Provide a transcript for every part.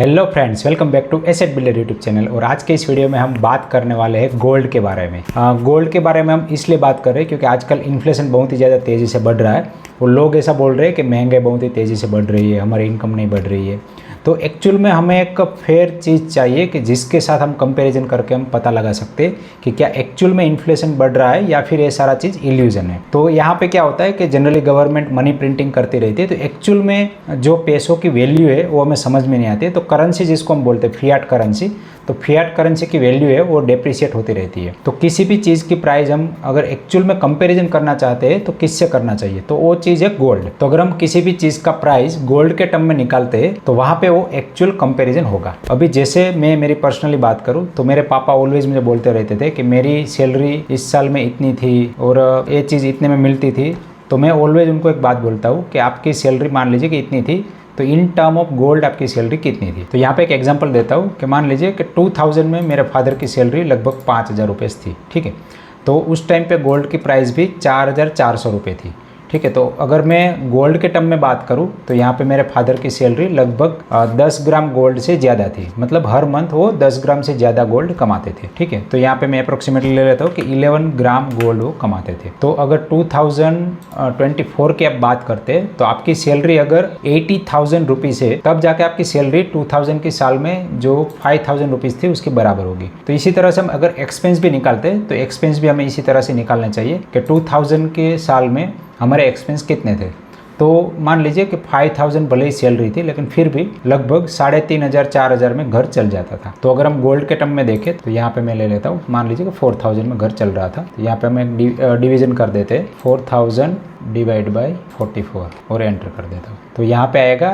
Hello friends, welcome back to asset builder YouTube channel. और आज के इस वीडियो में हम बात करने वाले हैं गोल्ड के बारे में। गोल्ड के बारे में हम इसलिए बात कर रहे हैं क्योंकि आजकल इन्फ्लेशन बहुत ही ज़्यादा तेज़ी से बढ़ रहा है और लोग ऐसा बोल रहे हैं कि महंगाई बहुत ही तेज़ी से बढ़ रही है, हमारी इनकम नहीं बढ़ रही है। तो एक्चुअल में हमें एक फेयर चीज़ चाहिए कि जिसके साथ हम कंपैरिजन करके हम पता लगा सकते हैं कि क्या एक्चुअल में इन्फ्लेशन बढ़ रहा है या फिर ये सारा चीज़ इल्यूजन है। तो यहाँ पे क्या होता है कि जनरली गवर्नमेंट मनी प्रिंटिंग करती रहती है, तो एक्चुअल में जो पैसों की वैल्यू है वो हमें समझ में नहीं आती है। तो करेंसी जिसको हम बोलते हैं फियाट करेंसी, तो फियाट करेंसी की वैल्यू है वो डेप्रिशिएट होती रहती है। तो किसी भी चीज़ की प्राइस हम अगर एक्चुअल में कंपैरिजन करना चाहते हैं तो किससे करना चाहिए, तो वो चीज़ है गोल्ड। तो अगर हम किसी भी चीज़ का प्राइस गोल्ड के टर्म में निकालते हैं तो वहाँ पे वो एक्चुअल कंपैरिजन होगा। अभी जैसे मैं मेरी पर्सनली बात करूँ तो मेरे पापा ऑलवेज मुझे बोलते रहते थे कि मेरी सैलरी इस साल में इतनी थी और ये चीज़ इतने में मिलती थी। तो मैं ऑलवेज उनको एक बात बोलता हूँ कि आपकी सैलरी मान लीजिए कि इतनी थी, तो इन टर्म ऑफ गोल्ड आपकी सैलरी कितनी थी। तो यहाँ पे एक एग्जांपल देता हूँ कि मान लीजिए कि 2000 में मेरे फादर की सैलरी लगभग 5000 रुपये थी, ठीक है। तो उस टाइम पे गोल्ड की प्राइस भी 4400 रुपये थी, ठीक है। तो अगर मैं गोल्ड के टर्म में बात करूं तो यहाँ पे मेरे फादर की सैलरी लगभग 10 ग्राम गोल्ड से ज़्यादा थी, मतलब हर मंथ वो 10 ग्राम से ज़्यादा गोल्ड कमाते थे, ठीक है। तो यहाँ पे मैं अप्रोक्सीमेटली ले लेता हूँ कि 11 ग्राम गोल्ड वो कमाते थे। तो अगर 2024 की आप बात करते हैं तो आपकी सैलरी अगर 80,000 रुपीज़ है, तब जाके आपकी सैलरी 2000 के साल में जो 5000 रुपीज़ थी उसके बराबर होगी। तो इसी तरह से हम अगर एक्सपेंस भी निकालते हैं तो एक्सपेंस भी हमें इसी तरह से निकालना चाहिए कि 2000 के साल में हमारे एक्सपेंस कितने थे। तो मान लीजिए कि 5000 भले ही सैलरी थी लेकिन फिर भी लगभग 3500 4000 में घर चल जाता था। तो अगर हम गोल्ड के टर्म में देखें तो यहाँ पे मैं ले लेता हूँ, मान लीजिए कि 4000 में घर चल रहा था। तो यहाँ पे हम डिवीजन कर देते हैं 4000 डिवाइड बाई 44 और एंटर कर देता हूँ। तो यहाँ पे आएगा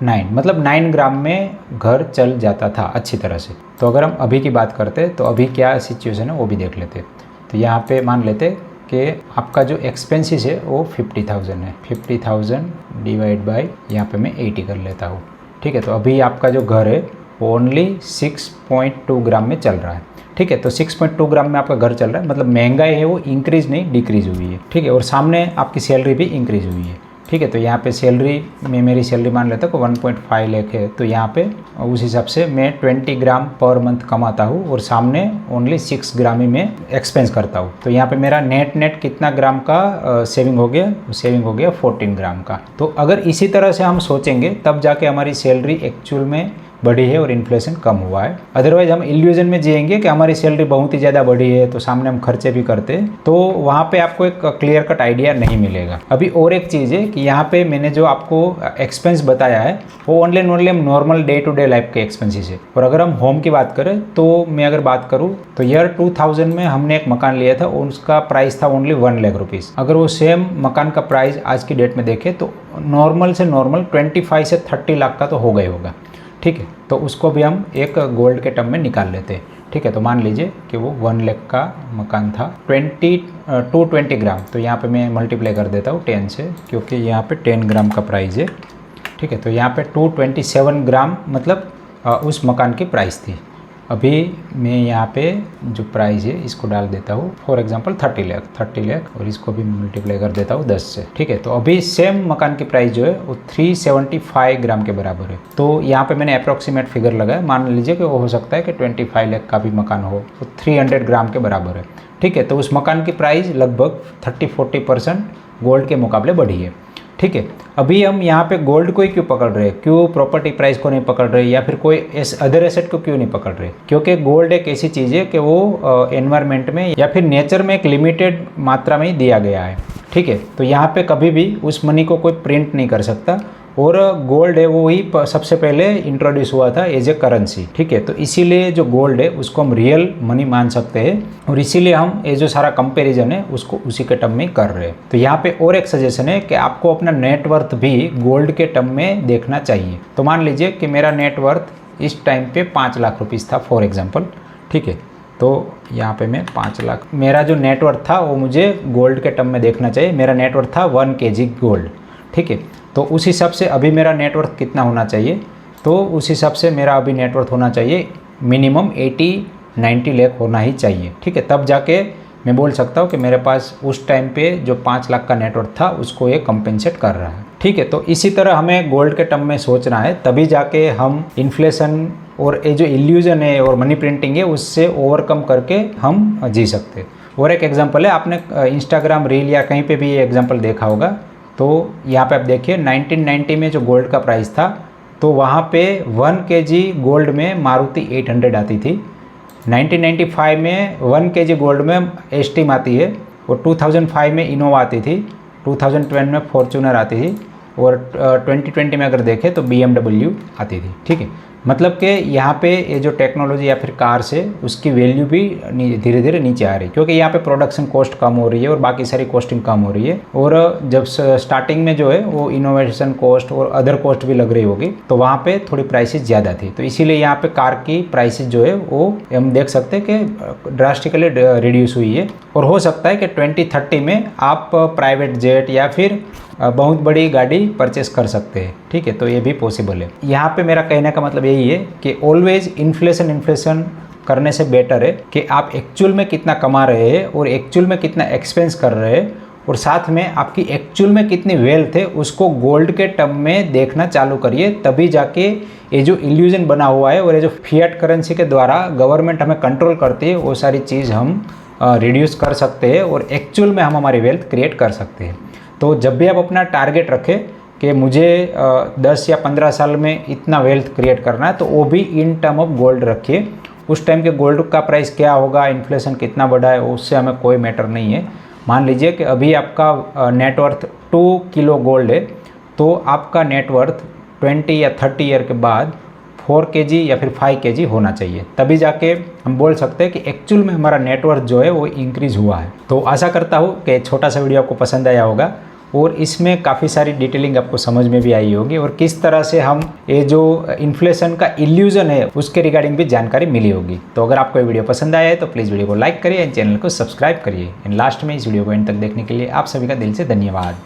9, मतलब 9 ग्राम में घर चल जाता था अच्छी तरह से। तो अगर हम अभी की बात करते हैं तो अभी क्या सिचुएशन है वो भी देख लेते। तो यहाँ पे मान लेते कि आपका जो एक्सपेंसेस है वो 50,000 है। 50,000 डिवाइड बाई यहाँ पे मैं 80 कर लेता हूँ, ठीक है। तो अभी आपका जो घर है वो ओनली 6.2 ग्राम में चल रहा है, ठीक है। तो 6.2 ग्राम में आपका घर चल रहा है, मतलब महंगाई है वो इंक्रीज नहीं डिक्रीज हुई है, ठीक है। और सामने आपकी सैलरी भी इंक्रीज हुई है, ठीक है। तो यहाँ पे सैलरी में मेरी सैलरी मान लेता हूँ 1.5 लाख है, तो यहाँ पे उस हिसाब से मैं 20 ग्राम पर मंथ कमाता हूँ और सामने ओनली 6 ग्राम ही मैं एक्सपेंस करता हूँ। तो यहाँ पे मेरा नेट कितना ग्राम का सेविंग हो गया, सेविंग हो गया 14 ग्राम का। तो अगर इसी तरह से हम सोचेंगे तब जाके हमारी सैलरी एक्चुअल में बढ़ी है और इन्फ्लेशन कम हुआ है। अदरवाइज हम इल्यूजन में जिएंगे कि हमारी सैलरी बहुत ही ज़्यादा बढ़ी है तो सामने हम खर्चे भी करते हैं, तो वहाँ पे आपको एक क्लियर कट आइडिया नहीं मिलेगा। अभी और एक चीज़ है कि यहाँ पे मैंने जो आपको एक्सपेंस बताया है वो ओनली एंड ओनली हम normal day to day life के एक्सपेंसेस है। और अगर हम होम की बात करें तो मैं अगर बात करूँ तो ईयर 2000 में हमने एक मकान लिया था और उसका प्राइस था ओनली 1 लाख रुपीज़। अगर वो सेम मकान का प्राइस आज की डेट में देखें तो नॉर्मल से नॉर्मल 25 से 30 लाख का तो होगा ही होगा, ठीक है। तो उसको भी हम एक गोल्ड के टर्म में निकाल लेते हैं, ठीक है। तो मान लीजिए कि वो 1 लाख का मकान था, 220 ग्राम। तो यहाँ पे मैं मल्टीप्लाई कर देता हूँ 10 से, क्योंकि यहाँ पे 10 ग्राम का प्राइस है, ठीक है। तो यहाँ पे 227 ग्राम मतलब उस मकान की प्राइस थी। अभी मैं यहाँ पे जो प्राइस है इसको डाल देता हूँ, फॉर एग्जांपल 30 लाख और इसको भी मल्टीप्लाई कर देता हूँ 10 से, ठीक है। तो अभी सेम मकान की प्राइस जो है वो 375 ग्राम के बराबर है। तो यहाँ पे मैंने अप्रॉक्सीमेट फिगर लगाया, मान लीजिए कि वो हो सकता है कि 25 लाख का भी मकान हो, तो 300 ग्राम के बराबर है, ठीक है। तो उस मकान की प्राइस लगभग 30-40% गोल्ड के मुकाबले बढ़ी है, ठीक है। अभी हम यहाँ पे गोल्ड को ही क्यों पकड़ रहे हैं, क्यों प्रॉपर्टी प्राइस को नहीं पकड़ रहे या फिर कोई अदर एसेट को क्यों नहीं पकड़ रहे? क्योंकि गोल्ड एक ऐसी चीज़ है कि वो एनवायरनमेंट में या फिर नेचर में एक लिमिटेड मात्रा में ही दिया गया है, ठीक है। तो यहाँ पे कभी भी उस मनी को कोई प्रिंट नहीं कर सकता और गोल्ड है वो ही सबसे पहले इंट्रोड्यूस हुआ था एज ए करेंसी, ठीक है। तो इसीलिए जो गोल्ड है उसको हम रियल मनी मान सकते हैं और इसीलिए हम ये जो सारा कंपैरिजन है उसको उसी के टर्म में कर रहे हैं। तो यहाँ पे और एक सजेशन है कि आपको अपना नेटवर्थ भी गोल्ड के टर्म में देखना चाहिए। तो मान लीजिए कि मेरा नेटवर्थ इस टाइम पे 5 लाख रुपीज़ था फॉर एग्जाम्पल, ठीक है। तो यहाँ पे मैं 5 लाख, मेरा जो नेटवर्थ था वो मुझे गोल्ड के टर्म में देखना चाहिए। मेरा नेटवर्थ था 1 kg गोल्ड, ठीक है। तो उस हिसाब से अभी मेरा नेटवर्थ कितना होना चाहिए, तो उस हिसाब से मेरा अभी नेटवर्थ होना चाहिए मिनिमम 80-90 लाख होना ही चाहिए, ठीक है। तब जाके मैं बोल सकता हूँ कि मेरे पास उस टाइम पे जो 5 लाख का नेटवर्थ था उसको ये कंपेंसेट कर रहा है। ठीक है, तो इसी तरह हमें गोल्ड के टर्म में सोचना है, तभी जाके हम इन्फ्लेशन और ये जो इल्यूजन है और मनी प्रिंटिंग है उससे ओवरकम करके हम जी सकते हैं। और एक एग्जांपल है, आपने इंस्टाग्राम रील या कहीं पे भी ये एग्जांपल देखा होगा। तो यहाँ पे आप देखिए 1990 में जो गोल्ड का प्राइस था, तो वहाँ पे 1 kg गोल्ड में मारुति 800 आती थी। 1995 में 1 kg गोल्ड में एस्टीम आती है, और 2005 में इनोवा आती थी, 2012 में फॉर्च्यूनर आती थी, और 2020 में अगर देखें तो BMW आती थी। ठीक है, मतलब कि यहाँ पे ये जो टेक्नोलॉजी या फिर कार्स है उसकी वैल्यू भी धीरे धीरे नीचे आ रही है, क्योंकि यहाँ पे प्रोडक्शन कॉस्ट कम हो रही है और बाकी सारी कॉस्टिंग कम हो रही है। और जब स्टार्टिंग में जो है वो इनोवेशन कॉस्ट और अदर कॉस्ट भी लग रही होगी, तो वहाँ पे थोड़ी प्राइसेस ज़्यादा थी, तो इसीलिए यहाँ पे कार की प्राइसेस जो है वो हम देख सकते हैं कि ड्रास्टिकली रिड्यूस हुई है। और हो सकता है कि 2030 में आप प्राइवेट जेट या फिर बहुत बड़ी गाड़ी परचेस कर सकते हैं। ठीक है, तो ये भी पॉसिबल है। यहाँ पे मेरा कहने का मतलब यही है कि ऑलवेज इन्फ्लेशन करने से बेटर है कि आप एक्चुअल में कितना कमा रहे हैं और एक्चुअल में कितना एक्सपेंस कर रहे हैं, और साथ में आपकी एक्चुअल में कितनी वेल्थ है उसको गोल्ड के टर्म में देखना चालू करिए, तभी जाके ये जो इल्यूजन बना हुआ है और ये जो फिएट करेंसी के द्वारा गवर्नमेंट हमें कंट्रोल करती है, वो सारी चीज़ हम रिड्यूस कर सकते हैं और एक्चुअल में हम हमारी वेल्थ क्रिएट कर सकते हैं। तो जब भी आप अपना टारगेट रखें कि मुझे 10 या 15 साल में इतना वेल्थ क्रिएट करना है, तो वो भी इन टर्म ऑफ गोल्ड रखिए। उस टाइम के गोल्ड का प्राइस क्या होगा, इन्फ्लेशन कितना बढ़ा है, उससे हमें कोई मैटर नहीं है। मान लीजिए कि अभी आपका नेटवर्थ 2 किलो गोल्ड है, तो आपका नेटवर्थ 20 या 30 ईयर के बाद 4 kg या फिर 5 kg होना चाहिए, तभी जाके हम बोल सकते हैं कि एक्चुअल में हमारा नेटवर्थ जो है वो इंक्रीज़ हुआ है। तो आशा करता हूँ कि छोटा सा वीडियो आपको पसंद आया होगा और इसमें काफ़ी सारी डिटेलिंग आपको समझ में भी आई होगी, और किस तरह से हम ये जो इन्फ्लेशन का इल्यूजन है उसके रिगार्डिंग भी जानकारी मिली होगी। तो अगर आपको ये वीडियो पसंद आया है तो प्लीज़ वीडियो को लाइक करिए एंड चैनल को सब्सक्राइब करिए। एंड लास्ट में इस वीडियो को एंड तक देखने के लिए आप सभी का दिल से धन्यवाद।